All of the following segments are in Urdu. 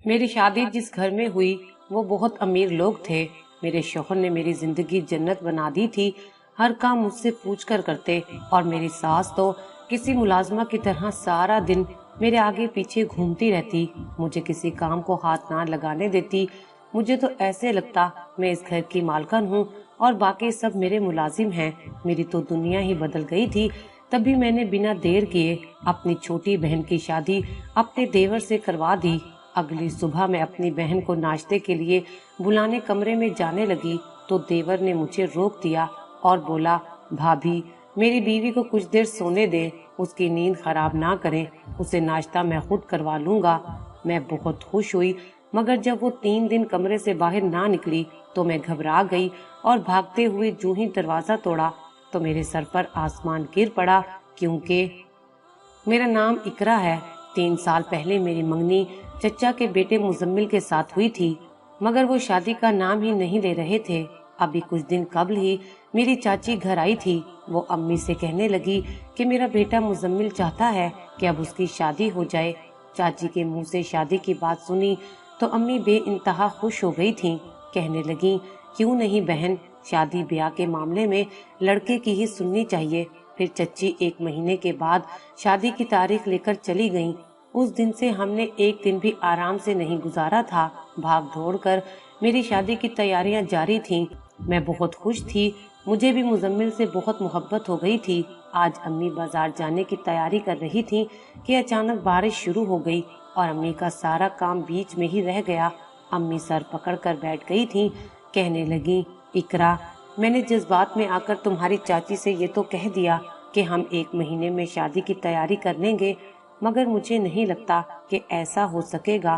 میری شادی جس گھر میں ہوئی وہ بہت امیر لوگ تھے۔ میرے شوہر نے میری زندگی جنت بنا دی تھی، ہر کام مجھ سے پوچھ کر کرتے، اور میری ساس تو کسی ملازمہ کی طرح سارا دن میرے آگے پیچھے گھومتی رہتی، مجھے کسی کام کو ہاتھ نہ لگانے دیتی۔ مجھے تو ایسے لگتا میں اس گھر کی مالکن ہوں اور باقی سب میرے ملازم ہیں۔ میری تو دنیا ہی بدل گئی تھی۔ تبھی میں نے بنا دیر کیے اپنی چھوٹی بہن کی شادی اپنے دیور سے کروا دی۔ اگلی صبح میں اپنی بہن کو ناشتے کے لیے بلانے کمرے میں جانے لگی تو دیور نے مجھے روک دیا اور بولا، بھابھی میری بیوی کو کچھ دیر سونے دیں، اس کی نیند خراب نہ کریں، اسے ناشتہ میں خود کروا لوں گا۔ میں بہت خوش ہوئی، مگر جب وہ 3 دن کمرے سے باہر نہ نکلی تو میں گھبرا گئی اور بھاگتے ہوئے جو ہی دروازہ توڑا تو میرے سر پر آسمان گر پڑا، کیونکہ میرا نام اقرا ہے۔ 3 سال پہلے میری منگنی چچا کے بیٹے مزمل کے ساتھ ہوئی تھی، مگر وہ شادی کا نام ہی نہیں لے رہے تھے۔ ابھی کچھ دن قبل ہی میری چاچی گھر آئی تھی، وہ امی سے کہنے لگی کہ میرا بیٹا مزمل چاہتا ہے کہ اب اس کی شادی ہو جائے۔ چاچی کے منہ سے شادی کی بات سنی تو امی بے انتہا خوش ہو گئی تھیں، کہنے لگیں، کیوں نہیں بہن، شادی بیاہ کے معاملے میں لڑکے کی ہی سننی چاہیے۔ پھر چچی 1 مہینے کے بعد شادی کی تاریخ لے کر چلی گئیں۔ اس دن سے ہم نے ایک دن بھی آرام سے نہیں گزارا تھا، بھاگ دوڑ کر میری شادی کی تیاریاں جاری تھیں۔ میں بہت خوش تھی، مجھے بھی مزمل سے بہت محبت ہو گئی تھی۔ آج امی بازار جانے کی تیاری کر رہی تھی کہ اچانک بارش شروع ہو گئی اور امی کا سارا کام بیچ میں ہی رہ گیا۔ امی سر پکڑ کر بیٹھ گئی تھی، کہنے لگیں، اقرا میں نے جذبات میں آ کر تمہاری چاچی سے یہ تو کہہ دیا کہ ہم 1 مہینے میں شادی کی تیاری کر لیں گے، مگر مجھے نہیں لگتا کہ ایسا ہو سکے گا۔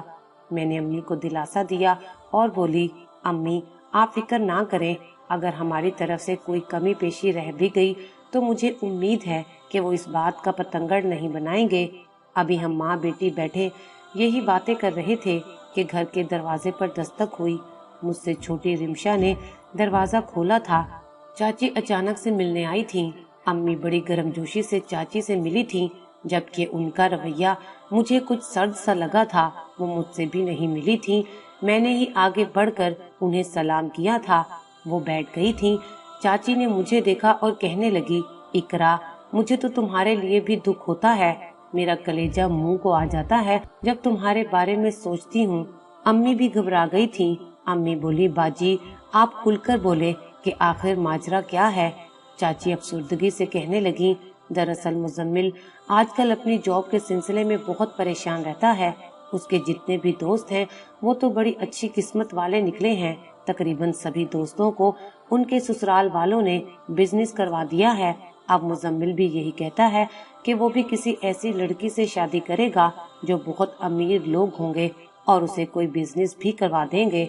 میں نے امی کو دلاسا دیا اور بولی، امی آپ فکر نہ کریں، اگر ہماری طرف سے کوئی کمی پیشی رہ بھی گئی تو مجھے امید ہے کہ وہ اس بات کا پتنگڑ نہیں بنائیں گے۔ ابھی ہم ماں بیٹی بیٹھے یہی باتیں کر رہے تھے کہ گھر کے دروازے پر دستک ہوئی۔ مجھ سے چھوٹی رمشا نے دروازہ کھولا تھا۔ چاچی اچانک سے ملنے آئی تھیں۔ امی بڑی گرمجوشی سے چاچی سے ملی تھیں، جبکہ ان کا رویہ مجھے کچھ سرد سا لگا تھا۔ وہ مجھ سے بھی نہیں ملی تھیں، میں نے ہی آگے بڑھ کر انہیں سلام کیا تھا۔ وہ بیٹھ گئی تھیں۔ چاچی نے مجھے دیکھا اور کہنے لگی، اقرا مجھے تو تمہارے لیے بھی دکھ ہوتا ہے، میرا کلیجہ منہ کو آ جاتا ہے جب تمہارے بارے میں سوچتی ہوں۔ امی بھی گھبرا گئی تھیں۔ امی بولی، باجی آپ کھل کر بولے کہ آخر ماجرا کیا ہے؟ چاچی افسردگی سے کہنے لگیں، دراصل مزمل آج کل اپنی جاب کے سلسلے میں بہت پریشان رہتا ہے۔ اس کے جتنے بھی دوست ہیں وہ تو بڑی اچھی قسمت والے نکلے ہیں، تقریباً سبھی دوستوں کو ان کے سسرال والوں نے بزنس کروا دیا ہے۔ اب مزمل بھی یہی کہتا ہے کہ وہ بھی کسی ایسی لڑکی سے شادی کرے گا جو بہت امیر لوگ ہوں گے اور اسے کوئی بزنس بھی کروا دیں گے۔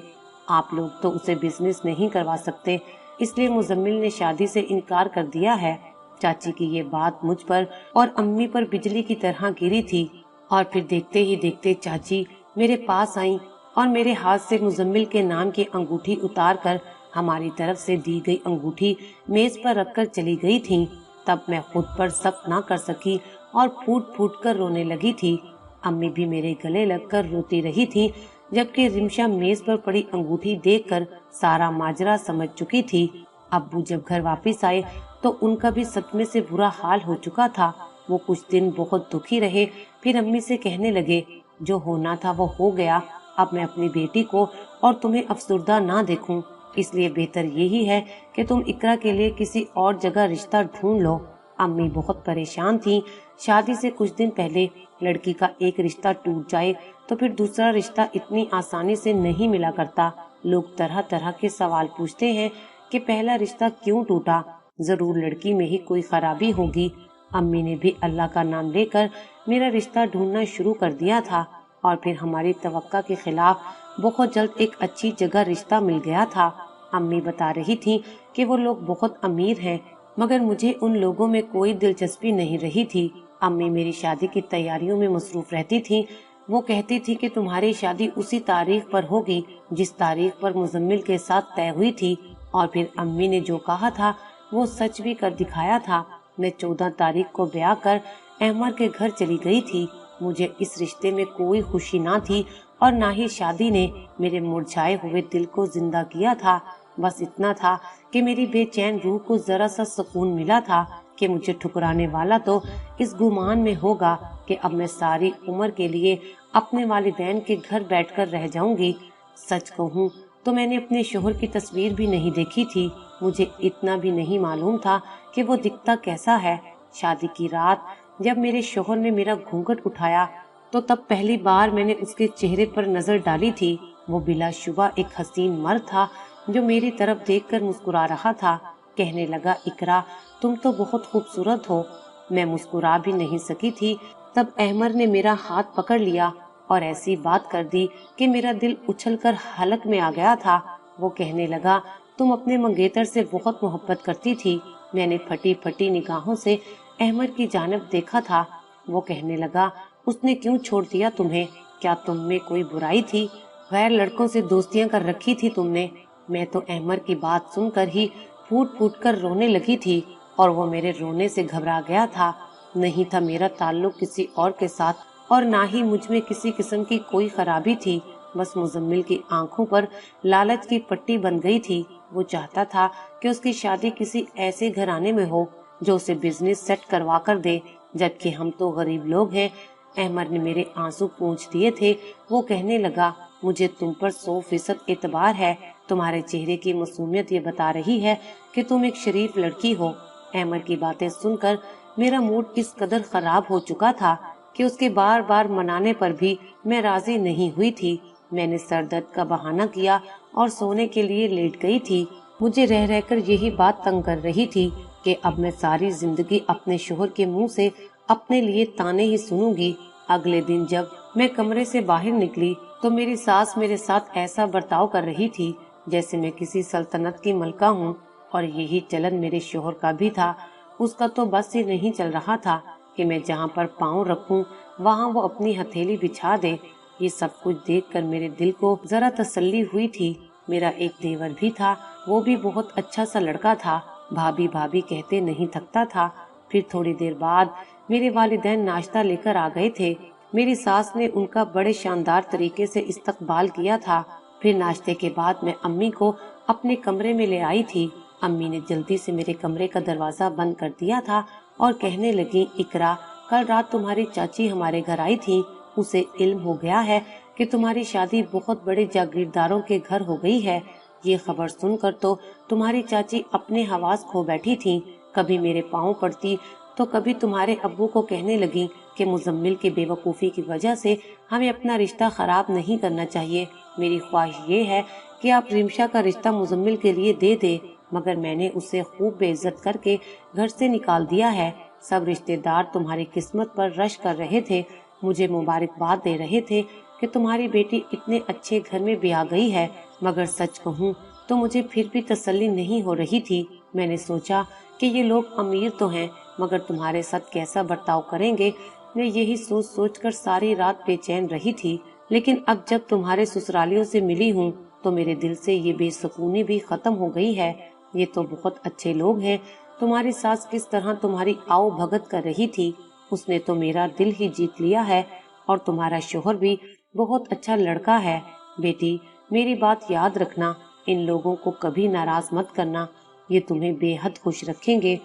آپ لوگ تو اسے بزنس نہیں کروا سکتے، اس لیے مزمل نے شادی سے انکار کر دیا ہے۔ چاچی کی یہ بات مجھ پر اور امی پر بجلی کی طرح گری تھی، اور پھر دیکھتے ہی دیکھتے چاچی میرے پاس آئیں اور میرے ہاتھ سے مزمل کے نام کی انگوٹھی اتار کر ہماری طرف سے دی گئی انگوٹھی میز پر رکھ کر چلی گئی تھی۔ تب میں خود پر صبر نہ کر سکی اور پھوٹ پھوٹ کر رونے لگی تھی۔ امی بھی میرے گلے لگ کر روتی رہی تھی، جبکہ رمشا میز پر پڑی انگوٹھی دیکھ کر سارا ماجرا سمجھ چکی تھی۔ ابو جب گھر واپس آئے تو ان کا بھی صدمے سے برا حال ہو چکا تھا۔ وہ کچھ دن بہت دکھی رہے، پھر امی سے کہنے لگے، جو ہونا تھا وہ ہو گیا، اب میں اپنی بیٹی کو اور تمہیں افسردہ نہ دیکھوں، اس لیے بہتر یہی ہے کہ تم اقرا کے لیے کسی اور جگہ رشتہ ڈھونڈ لو۔ امی بہت پریشان تھیں، شادی سے کچھ دن پہلے لڑکی کا ایک رشتہ ٹوٹ جائے تو پھر دوسرا رشتہ اتنی آسانی سے نہیں ملا کرتا۔ لوگ طرح طرح کے سوال پوچھتے ہیں کہ پہلا رشتہ کیوں ٹوٹا، ضرور لڑکی میں ہی کوئی خرابی ہوگی۔ امی نے بھی اللہ کا نام لے کر میرا رشتہ ڈھونڈنا شروع کر دیا تھا، اور پھر ہماری توقع کے خلاف بہت جلد ایک اچھی جگہ رشتہ مل گیا تھا۔ امی بتا رہی تھی کہ وہ لوگ بہت امیر ہیں، مگر مجھے ان لوگوں میں کوئی دلچسپی نہیں رہی تھی۔ امی میری شادی کی تیاریوں میں مصروف رہتی تھی۔ وہ کہتی تھی کہ تمہاری شادی اسی تاریخ پر ہوگی جس تاریخ پر مزمل کے ساتھ طے ہوئی تھی، اور پھر امی نے جو کہا تھا وہ سچ بھی کر دکھایا تھا۔ میں 14 تاریخ کو بیاہ کر احمد کے گھر چلی گئی تھی۔ مجھے اس رشتے میں کوئی خوشی نہ تھی اور نہ ہی شادی نے میرے مرجھائے ہوئے دل کو زندہ کیا تھا۔ بس اتنا تھا کہ میری بے چین روح کو ذرا سا سکون ملا تھا کہ مجھے ٹھکرانے والا تو اس گمان میں ہوگا کہ اب میں ساری عمر کے لیے اپنے والدین کے گھر بیٹھ کر رہ جاؤں گی۔ سچ کہوں تو میں نے اپنے شوہر کی تصویر بھی نہیں دیکھی تھی، مجھے اتنا بھی نہیں معلوم تھا کہ وہ دکھتا کیسا ہے۔ شادی کی رات جب میرے شوہر نے میرا گھونگھٹ اٹھایا تو تب پہلی بار میں نے اس کے چہرے پر نظر ڈالی تھی۔ وہ بلا شبہ ایک حسین مرد تھا جو میری طرف دیکھ کر مسکرا رہا تھا۔ کہنے لگا، اقرا تم تو بہت خوبصورت ہو۔ میں مسکرا بھی نہیں سکی تھی، تب احمر نے میرا ہاتھ پکڑ لیا اور ایسی بات کر دی کہ میرا دل اچھل کر حلق میں آ گیا تھا۔ وہ کہنے لگا، تم اپنے منگیتر سے بہت محبت کرتی تھی۔ میں نے پھٹی پھٹی نگاہوں سے احمر کی جانب دیکھا تھا۔ وہ کہنے لگا، اس نے کیوں چھوڑ دیا تمہیں؟ کیا تم میں کوئی برائی تھی؟ غیر لڑکوں سے دوستیاں کر رکھی تھی تم نے؟ میں تو احمر کی بات سن کر ہی پھوٹ پھوٹ کر رونے لگی تھی اور وہ میرے رونے سے گھبرا گیا تھا۔ نہیں تھا میرا تعلق کسی اور کے ساتھ اور نہ ہی مجھ میں کسی قسم کی کوئی خرابی تھی، بس مزمل کی آنکھوں پر لالچ کی پٹی بن گئی تھی۔ وہ چاہتا تھا کہ اس کی شادی کسی ایسے گھرانے میں ہو جو اسے بزنس سیٹ کروا کر دے، جبکہ ہم تو غریب لوگ ہیں۔ احمد نے میرے آنسو پونچھ دیے تھے۔ وہ کہنے لگا، مجھے تم پر 100% اعتبار ہے، تمہارے چہرے کی معصومیت یہ بتا رہی ہے کہ تم ایک شریف لڑکی ہو۔ احمد کی باتیں سن کر میرا موڈ اس قدر خراب ہو چکا تھا کہ اس کے بار بار منانے پر بھی میں راضی نہیں ہوئی تھی۔ میں نے سر درد کا بہانہ کیا اور سونے کے لیے لیٹ گئی تھی۔ مجھے رہ رہ کر یہی بات تنگ کر رہی تھی کہ اب میں ساری زندگی اپنے شوہر کے منہ سے اپنے لیے تانے ہی سنوں گی۔ اگلے دن جب میں کمرے سے باہر نکلی تو میری ساس میرے ساتھ ایسا برتاؤ کر رہی تھی جیسے میں کسی سلطنت کی ملکہ ہوں، اور یہی چلن میرے شوہر کا بھی تھا۔ اس کا تو بس ہی نہیں چل رہا تھا کہ میں جہاں پر پاؤں رکھوں وہاں وہ اپنی ہتھیلی بچھا دے۔ یہ سب کچھ دیکھ کر میرے دل کو ذرا تسلی ہوئی تھی۔ میرا ایک دیور بھی تھا، وہ بھی بہت اچھا سا لڑکا تھا، بھابھی بھابھی کہتے نہیں تھکتا تھا۔ پھر تھوڑی دیر بعد میرے والدین ناشتہ لے کر آ گئے تھے۔ میری ساس نے ان کا بڑے شاندار طریقے سے استقبال کیا تھا۔ پھر ناشتے کے بعد میں امی کو اپنے کمرے میں لے آئی تھی۔ امی نے جلدی سے میرے کمرے کا دروازہ بند کر دیا تھا اور کہنے لگی، اقرا کل رات تمہاری چاچی ہمارے گھر آئی تھی، اسے علم ہو گیا ہے کہ تمہاری شادی بہت بڑے جاگیرداروں کے گھر ہو گئی ہے۔ یہ خبر سن کر تو تمہاری چاچی اپنے حواس کھو بیٹھی تھی، کبھی میرے پاؤں پڑتی تو کبھی تمہارے ابو کو کہنے لگی کہ مزمل کی بے وقوفی کی وجہ سے ہمیں اپنا رشتہ خراب نہیں کرنا چاہیے۔ میری خواہش یہ ہے کہ آپ رمشا کا رشتہ مزمل کے لیے دے دے، مگر میں نے اسے خوب بے عزت کر کے گھر سے نکال دیا ہے۔ سب رشتے دار تمہاری قسمت پر رش کر رہے تھے، مجھے مبارکباد دے رہے تھے کہ تمہاری بیٹی اتنے اچھے گھر میں بیاہ گئی ہے، مگر سچ کہوں تو مجھے پھر بھی تسلی نہیں ہو رہی تھی۔ میں نے سوچا کہ یہ لوگ امیر تو ہیں مگر تمہارے ساتھ کیسا برتاؤ کریں گے، میں یہی سوچ سوچ کر ساری رات بے چین رہی تھی۔ لیکن اب جب تمہارے سسرالیوں سے ملی ہوں تو میرے دل سے یہ بے سکونی بھی ختم ہو گئی ہے۔ یہ تو بہت اچھے لوگ ہیں، تمہاری ساس کس طرح تمہاری آؤ بھگت کر رہی تھی، اس نے تو میرا دل ہی جیت لیا ہے، اور تمہارا شوہر بھی بہت اچھا لڑکا ہے۔ بیٹی میری بات یاد رکھنا، ان لوگوں کو کبھی ناراض مت کرنا، یہ تمہیں بے حد خوش رکھیں گے۔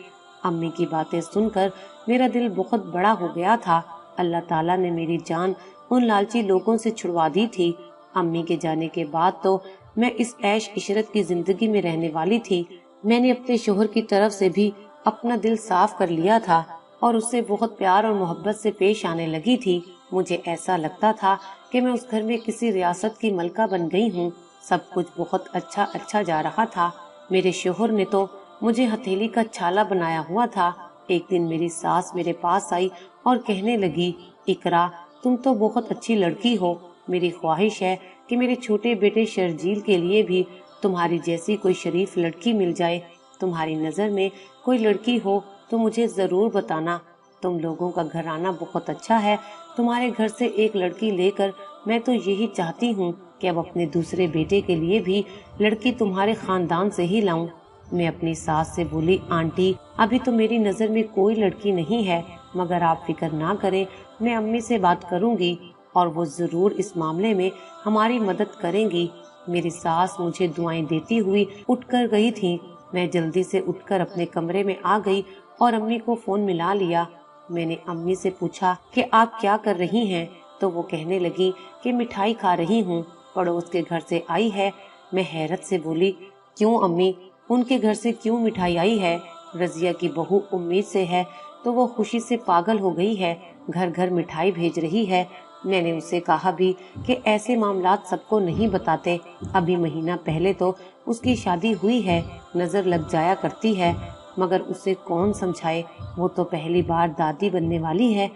امی کی باتیں سن کر میرا دل بہت بڑا ہو گیا تھا۔ اللہ تعالیٰ نے میری جان ان لالچی لوگوں سے چھڑوا دی تھی۔ امی کے جانے کے بعد تو میں اس عیش عشرت کی زندگی میں رہنے والی تھی۔ میں نے اپنے شوہر کی طرف سے بھی اپنا دل صاف کر لیا تھا اور اس سے بہت پیار اور محبت سے پیش آنے لگی تھی۔ مجھے ایسا لگتا تھا کہ میں اس گھر میں کسی ریاست کی ملکہ بن گئی ہوں۔ سب کچھ بہت اچھا جا رہا تھا۔ میرے شوہر نے تو مجھے ہتھیلی کا چھالا بنایا ہوا تھا۔ ایک دن میری ساس میرے پاس آئی اور کہنے لگی، اقرا تم تو بہت اچھی لڑکی ہو، میری خواہش ہے کہ میرے چھوٹے بیٹے شرجیل کے لیے بھی تمہاری جیسی کوئی شریف لڑکی مل جائے۔ تمہاری نظر میں کوئی لڑکی ہو تو مجھے ضرور بتانا۔ تم لوگوں کا گھرانہ بہت اچھا ہے، تمہارے گھر سے ایک لڑکی لے کر میں تو یہی چاہتی ہوں کہ اب اپنے دوسرے بیٹے کے لیے بھی لڑکی تمہارے خاندان سے ہی لاؤں۔ میں اپنی ساس سے بولی، آنٹی ابھی تو میری نظر میں کوئی لڑکی نہیں ہے، مگر آپ فکر نہ کریں، میں امی سے بات کروں گی۔ اور وہ ضرور اس معاملے میں ہماری مدد کریں گی۔ میری ساس مجھے دعائیں دیتی ہوئی اٹھ کر گئی تھی۔ میں جلدی سے اٹھ کر اپنے کمرے میں آ گئی اور امی کو فون ملا لیا۔ میں نے امی سے پوچھا کہ آپ کیا کر رہی ہیں، تو وہ کہنے لگی کہ مٹھائی کھا رہی ہوں، پڑوس کے گھر سے آئی ہے۔ میں حیرت سے بولی، کیوں امی، ان کے گھر سے کیوں مٹھائی آئی ہے؟ رضیہ کی بہو امید سے ہے تو وہ خوشی سے پاگل ہو گئی ہے، گھر گھر مٹھائی بھیج رہی ہے۔ میں نے اسے کہا بھی کہ ایسے معاملات سب کو نہیں بتاتے، ابھی مہینہ پہلے تو اس کی شادی ہوئی ہے، نظر لگ جایا کرتی ہے، مگر اسے کون سمجھائے، وہ تو پہلی بار دادی بننے والی ہے۔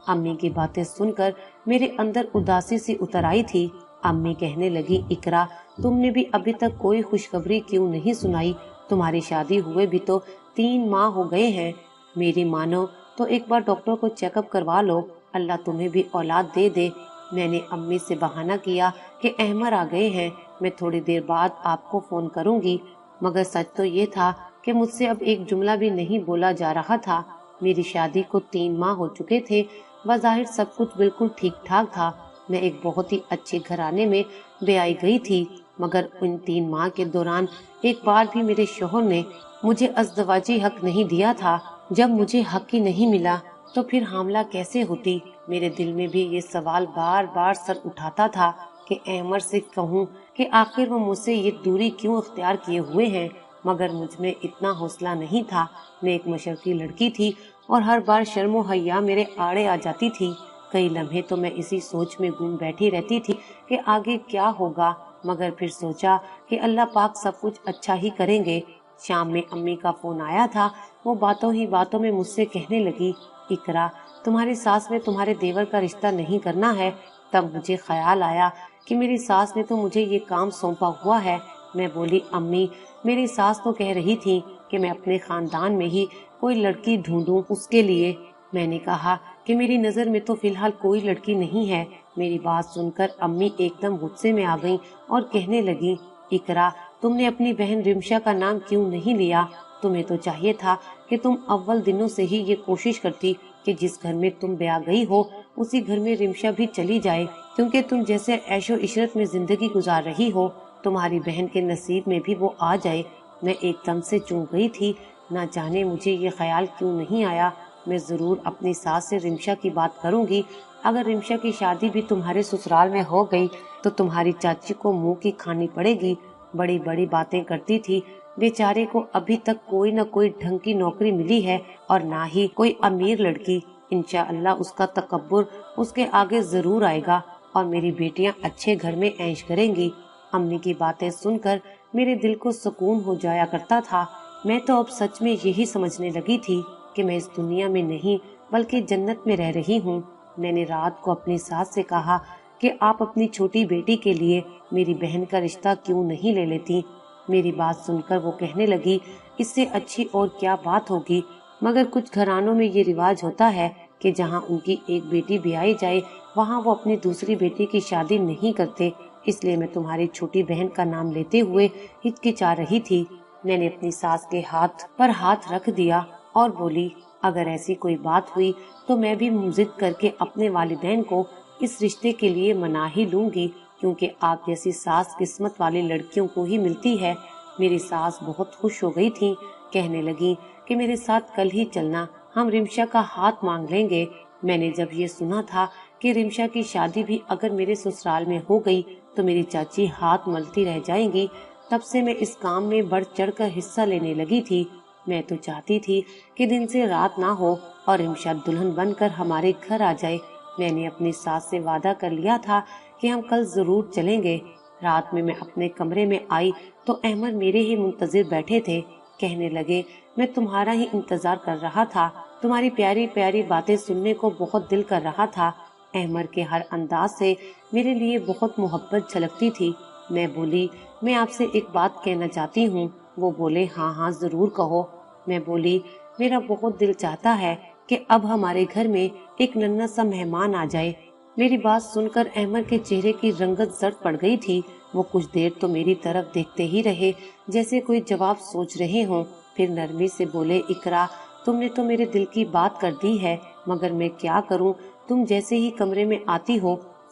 امی کی باتیں سن کر میرے اندر اداسی سی اتر آئی تھی۔ امی کہنے لگی، اقرا، تم نے بھی ابھی تک کوئی خوشخبری کیوں نہیں سنائی؟ تمہاری شادی ہوئے بھی تو 3 ماہ ہو گئے ہیں، میری مانو تو ایک بار ڈاکٹر کو چیک اپ کروا لو، اللہ تمہیں بھی اولاد دے دے۔ میں نے امی سے بہانہ کیا کہ احمر آ گئے ہیں، میں تھوڑی دیر بعد آپ کو فون کروں گی، مگر سچ تو یہ تھا کہ مجھ سے اب ایک جملہ بھی نہیں بولا جا رہا تھا۔ میری شادی کو 3 ماہ ہو چکے تھے، بظاہر سب کچھ بالکل ٹھیک ٹھاک تھا، میں ایک بہت ہی اچھے گھرانے میں بیائی گئی تھی، مگر ان 3 ماہ کے دوران ایک بار بھی میرے شوہر نے مجھے ازدواجی حق نہیں دیا تھا۔ جب مجھے حق ہی نہیں ملا تو پھر حاملہ کیسے ہوتی؟ میرے دل میں بھی یہ سوال بار بار سر اٹھاتا تھا کہ احمر سے کہوں کہ آخر وہ مجھ سے یہ دوری کیوں اختیار کیے ہوئے ہیں، مگر مجھ میں اتنا حوصلہ نہیں تھا۔ میں ایک مشرقی لڑکی تھی اور ہر بار شرم و حیا میرے آڑے آ جاتی تھی۔ کئی لمحے تو میں اسی سوچ میں گم بیٹھی رہتی تھی کہ آگے کیا ہوگا، مگر پھر سوچا کہ اللہ پاک سب کچھ اچھا ہی کریں گے۔ شام میں امی کا فون آیا تھا، وہ باتوں ہی باتوں میں مجھ سے کہنے لگی، اقرا، تمہاری ساس نے تمہارے دیور کا رشتہ نہیں کرنا ہے۔ تب مجھے خیال آیا کہ میری ساس نے تو مجھے یہ کام سونپا ہوا ہے۔ میں بولی، امی، میری ساس تو کہہ رہی تھی کہ میں اپنے خاندان میں ہی کوئی لڑکی ڈھونڈوں اس کے لیے۔ میں نے کہا کہ میری نظر میں تو فی الحال کوئی لڑکی نہیں ہے۔ میری بات سن کر امی ایک دم غصے میں آ گئیں اور کہنے لگی، اقرا، تم نے اپنی بہن رمشا کا نام کیوں نہیں لیا؟ تمہیں تو چاہیے تھا کہ تم اول دنوں سے ہی یہ کوشش کرتی کہ جس گھر میں تم بیاہ گئی ہو اسی گھر میں رمشا بھی چلی جائے، کیونکہ تم جیسے عیش و عشرت میں زندگی گزار رہی ہو، تمہاری بہن کے نصیب میں بھی وہ آ جائے۔ میں ایک دم سے چونک گئی تھی، نہ جانے مجھے یہ خیال کیوں نہیں آیا، میں ضرور اپنی ساس سے رمشا کی بات کروں گی، اگر رمشا کی شادی بھی تمہارے سسرال میں ہو گئی تو تمہاری چاچی کو منہ کی کھانی پڑے گی۔ بڑی بڑی باتیں کرتی تھی، بیچارے کو ابھی تک کوئی نہ کوئی ڈھنگ کی نوکری ملی ہے اور نہ ہی کوئی امیر لڑکی۔ انشاءاللہ اس کا تکبر اس کے آگے ضرور آئے گا اور میری بیٹیاں اچھے گھر میں عیش کریں گی۔ امی کی باتیں سن کر میرے دل کو سکون ہو جایا کرتا تھا۔ میں تو اب سچ میں یہی سمجھنے لگی تھی کہ میں اس دنیا میں نہیں بلکہ جنت میں رہ رہی ہوں۔ میں نے رات کو اپنی ساس سے کہا کہ آپ اپنی چھوٹی بیٹی کے لیے میری بہن کا رشتہ کیوں نہیں لے لیتی؟ میری بات سن کر وہ کہنے لگی، اس سے اچھی اور کیا بات ہوگی، مگر کچھ گھرانوں میں یہ رواج ہوتا ہے کہ جہاں ان کی ایک بیٹی بیائی جائے وہاں وہ اپنی دوسری بیٹی کی شادی نہیں کرتے، اس لیے میں تمہاری چھوٹی بہن کا نام لیتے ہوئے ہچکچا رہی تھی۔ میں نے اپنی ساس کے ہاتھ پر ہاتھ رکھ دیا اور بولی، اگر ایسی کوئی بات ہوئی تو میں بھی ضد کر کے اپنے والدین کو اس رشتے کے لیے منا ہی لوں گی، کیونکہ آپ جیسی ساس قسمت والی لڑکیوں کو ہی ملتی ہے۔ میری ساس بہت خوش ہو گئی تھی، کہنے لگی کہ میرے ساتھ کل ہی چلنا، ہم رمشا کا ہاتھ مانگ لیں گے۔ میں نے جب یہ سنا تھا کہ رمشا کی شادی بھی اگر میرے سسرال میں ہو گئی تو میری چاچی ہاتھ ملتی رہ جائیں گی، تب سے میں اس کام میں بڑھ چڑھ کر حصہ لینے لگی تھی۔ میں تو چاہتی تھی کہ دن سے رات نہ ہو اور رمشا دلہن بن کر ہمارے گھر آ جائے۔ میں نے اپنی ساس سے وعدہ کر لیا تھا کہ ہم کل ضرور چلیں گے۔ رات میں اپنے کمرے میں آئی تو احمد میرے ہی منتظر بیٹھے تھے، کہنے لگے، میں تمہارا ہی انتظار کر رہا تھا، تمہاری پیاری پیاری باتیں سننے کو بہت دل کر رہا تھا۔ احمد کے ہر انداز سے میرے لیے بہت محبت جھلکتی تھی۔ میں بولی، میں آپ سے ایک بات کہنا چاہتی ہوں۔ وہ بولے، ہاں ہاں ضرور کہو۔ میں بولی، میرا بہت دل چاہتا ہے کہ اب ہمارے گھر میں ایک ننھا سا مہمان آ جائے۔ میری بات سن کر احمد کے چہرے کی رنگت زرد پڑ گئی تھی۔ وہ کچھ دیر تو میری طرف دیکھتے ہی رہے جیسے کوئی جواب سوچ رہے ہوں، پھر نرمی سے بولے، اقرا، تم نے تو میرے دل کی بات کر دی ہے، مگر میں کیا کروں، تم جیسے ہی کمرے میں آتی ہو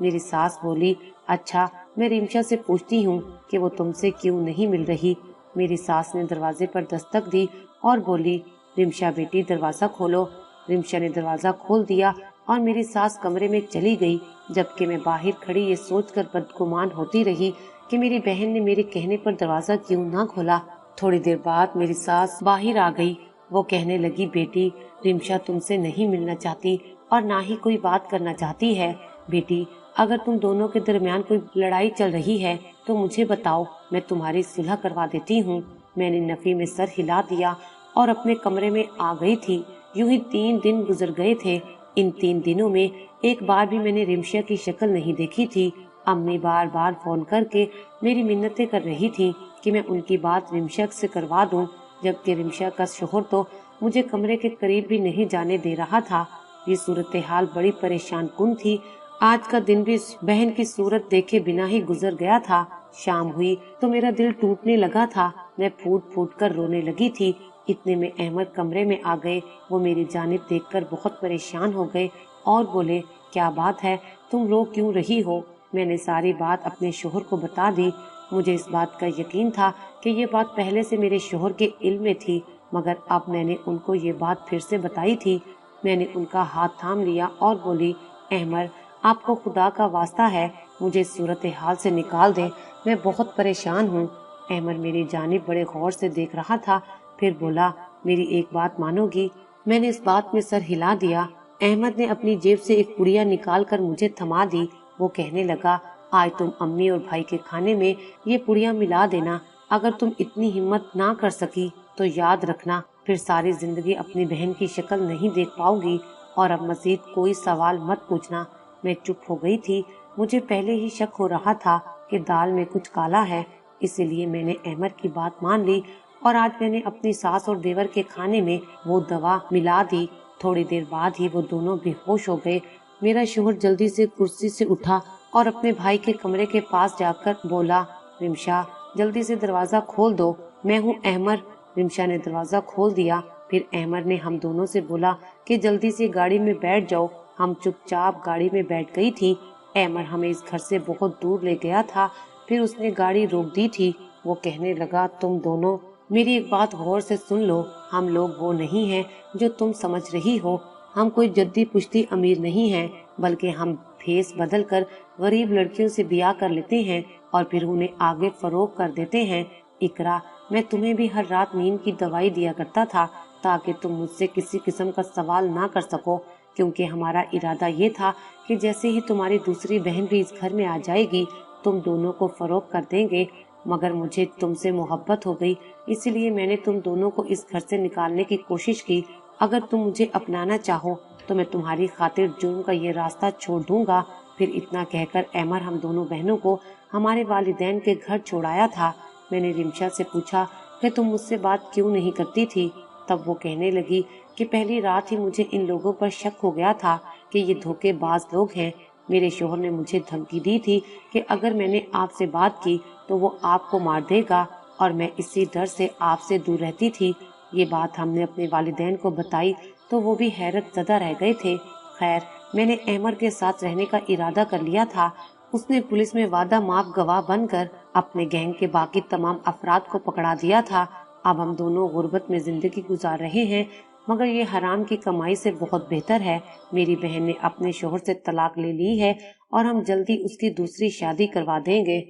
میری ساس بولی، اچھا میں رمشا سے پوچھتی ہوں کہ وہ تم سے کیوں نہیں مل رہی۔ میری ساس نے دروازے پر دستک دی اور بولی، رمشا بیٹی دروازہ کھولو۔ رمشا نے دروازہ کھول دیا اور میری ساس کمرے میں چلی گئی، جبکہ میں باہر کھڑی یہ سوچ کر بدگمان ہوتی رہی کہ میری بہن نے میرے کہنے پر دروازہ کیوں نہ کھولا۔ تھوڑی دیر بعد میری ساس باہر آ گئی۔ وہ کہنے لگی، بیٹی رمشا تم سے نہیں ملنا چاہتی اور نہ ہی کوئی بات کرنا چاہتی ہے۔ بیٹی اگر تم دونوں کے درمیان کوئی لڑائی چل رہی ہے تو مجھے بتاؤ، میں تمہاری صلح کروا دیتی ہوں۔ میں نے نفی میں سر ہلا دیا اور اپنے کمرے میں آ گئی تھی۔ یوں ہی 3 دن گزر گئے تھے۔ ان 3 دنوں میں ایک بار بھی میں نے رمشا کی شکل نہیں دیکھی تھی۔ امی بار بار فون کر کے میری منتیں کر رہی تھی کہ میں ان کی بات رمشا سے کروا دوں، جبکہ رمشا کا شوہر تو مجھے کمرے کے قریب بھی نہیں جانے دے رہا تھا۔ یہ صورتحال بڑی پریشان کن تھی۔ آج کا دن بھی بہن کی صورت دیکھے بنا ہی گزر گیا تھا۔ شام ہوئی تو میرا دل ٹوٹنے لگا تھا۔ میں پھوٹ پھوٹ کر رونے لگی تھی۔ اتنے میں احمد کمرے میں آ گئے۔ وہ میری جانب دیکھ کر بہت پریشان ہو گئے اور بولے، کیا بات ہے، تم رو کیوں رہی ہو؟ میں نے ساری بات اپنے شوہر کو بتا دی۔ مجھے اس بات کا یقین تھا کہ یہ بات پہلے سے میرے شوہر کے علم میں تھی، مگر اب میں نے ان کو یہ بات پھر سے بتائی تھی۔ میں نے ان کا ہاتھ تھام لیا اور بولی، احمد آپ کو خدا کا واسطہ ہے، مجھے اس صورتحال سے نکال دیں، میں بہت پریشان ہوں۔ احمد میری جانب بڑے غور سے دیکھ رہا تھا، پھر بولا، میری ایک بات مانو گی؟ میں نے اس بات میں سر ہلا دیا۔ احمد نے اپنی جیب سے ایک پڑیا نکال کر مجھے تھما دی۔ وہ کہنے لگا، آج تم امی اور بھائی کے کھانے میں یہ پڑیا ملا دینا۔ اگر تم اتنی ہمت نہ کر سکی تو یاد رکھنا پھر ساری زندگی اپنی بہن کی شکل نہیں دیکھ پاؤ گی، اور اب مزید کوئی سوال مت پوچھنا۔ میں چپ ہو گئی تھی۔ مجھے پہلے ہی شک ہو رہا تھا کہ دال میں کچھ کالا ہے، اسی لیے میں نے احمد کی بات مان لی اور آج میں نے اپنی ساس اور دیور کے کھانے میں وہ دوا ملا دی۔ تھوڑی دیر بعد ہی وہ دونوں بے ہوش ہو گئے۔ میرا شوہر جلدی سے کرسی سے اٹھا اور اپنے بھائی کے کمرے کے پاس جا کر بولا، رمشا جلدی سے دروازہ کھول دو، میں ہوں احمد۔ رمشا نے دروازہ کھول دیا۔ پھر احمد نے ہم دونوں سے بولا کہ جلدی سے گاڑی میں بیٹھ جاؤ۔ ہم چپ چاپ گاڑی میں بیٹھ گئی تھی۔ احمد ہمیں اس گھر سے بہت دور لے گیا تھا، پھر اس نے گاڑی روک دی تھی۔ وہ کہنے لگا، تم دونوں میری ایک بات غور سے سن لو، ہم لوگ وہ نہیں ہیں جو تم سمجھ رہی ہو۔ ہم کوئی جدی پشتی امیر نہیں ہیں، بلکہ ہم بھیس بدل کر غریب لڑکیوں سے بیاہ کر لیتے ہیں اور پھر انہیں آگے فروخت کر دیتے ہیں۔ اقرا، میں تمہیں بھی ہر رات نیند کی دوائی دیا کرتا تھا تاکہ تم مجھ سے کسی قسم کا سوال نہ کر سکو، کیونکہ ہمارا ارادہ یہ تھا کہ جیسے ہی تمہاری دوسری بہن بھی اس گھر میں آ جائے گی تم دونوں کو فروخت کر دیں گے، مگر مجھے تم سے محبت ہو گئی، اسی لیے میں نے تم دونوں کو اس گھر سے نکالنے کی کوشش کی۔ اگر تم مجھے اپنانا چاہو تو میں تمہاری خاطر جرم کا یہ راستہ چھوڑ دوں گا۔ پھر اتنا کہہ کر احمد ہم دونوں بہنوں کو ہمارے والدین کے گھر چھوڑایا تھا۔ میں نے رمشا سے پوچھا کہ تم مجھ سے بات کیوں نہیں کرتی تھی؟ تب وہ کہنے لگی کہ پہلی رات ہی مجھے ان لوگوں پر شک ہو گیا تھا کہ یہ دھوکے باز لوگ ہیں۔ میرے شوہر نے مجھے دھمکی دی تھی کہ اگر میں نے آپ سے بات کی تو وہ آپ کو مار دے گا، اور میں اسی ڈر سے آپ سے دور رہتی تھی۔ یہ بات ہم نے اپنے والدین کو بتائی تو وہ بھی حیرت زدہ رہ گئے تھے۔ خیر، میں نے احمد کے ساتھ رہنے کا ارادہ کر لیا تھا۔ اس نے پولیس میں وعدہ معاف گواہ بن کر اپنے گینگ کے باقی تمام افراد کو پکڑا دیا تھا۔ اب ہم دونوں غربت میں زندگی گزار رہے ہیں، مگر یہ حرام کی کمائی سے بہت بہتر ہے۔ میری بہن نے اپنے شوہر سے طلاق لے لی ہے اور ہم جلدی اس کی دوسری شادی کروا دیں گے۔